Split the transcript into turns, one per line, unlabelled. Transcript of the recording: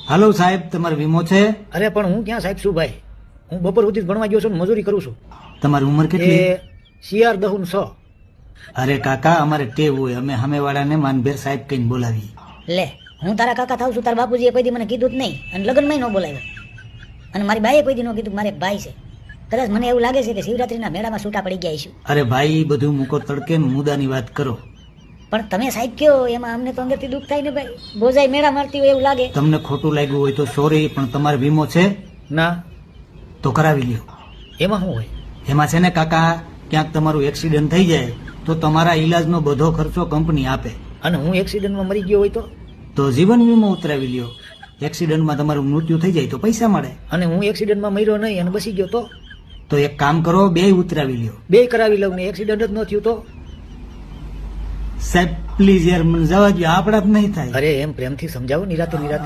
હાલો સાહેબ, તમારો વીમો છે?
અરે પણ હું ક્યાં સાહેબ છું ભાઈ, હું બપોર સુધી જ ભણવા ગયો છું ને મજૂરી કરું છું.
તમારી ઉંમર કેટલી?
એ CR 10
અરે કાકા, અમારે ટેવ હોય, અમે સામેવાળાને માનભેર સાહેબ કહીને બોલાવીએ.
લે, હું તારા કાકા થાઉં છું, તારા બાપુજીએ કોઈ દી મને કીધું જ નહીં અને લગ્નમાં ન બોલાવ્યો. અને મારી બાઈએ કોઈ દી ન કીધું કે મારે એક ભાઈ છે. કદાચ મને એવું લાગે છે કે શિવરાત્રીના મેળામાં છૂટા પડી ગયા છું.
અરે ભાઈ, બધું મૂકો તડકે ને મુદ્દાની વાત કરો.
પણ તમે સાહેબ કયો એમાં અમને તો અંદરથી દુઃખ થાય ને ભાઈ. બોજાઈ મેળા મારતી હોય એવું લાગે.
તમને ખોટું લાગ્યું હોય તો સોરી, પણ તમારો વીમો છે?
ના.
તો કરાવી લ્યો.
એમાં શું હોય?
એમાં છે ને કાકા, ક્યાંક તમારું એક્સિડન્ટ થઈ જાય તો તમારા ઈલાજનો બધો ખર્ચો કંપની આપે.
અને હું એક્સિડન્ટમાં મરી ગયો હોય
તો જીવન વીમો ઉતરાવી લ્યો. એક્સિડન્ટમાં તમારું મૃત્યુ થઈ જાય તો પૈસા મળે.
અને હું એક્સિડન્ટમાં મર્યો નહીં અને બસી ગયો
તો એક કામ કરો, બે ઉતરાવી લ્યો.
બે કરાવી લઉં ને એક્સિડન્ટ જ ન થયું તો?
સાહેબ પ્લીઝ યાર, મને જવા દો, આપણા જ નહીં થાય.
અરે એમ પ્રેમથી સમજાવો, નિરાતે નિરાતે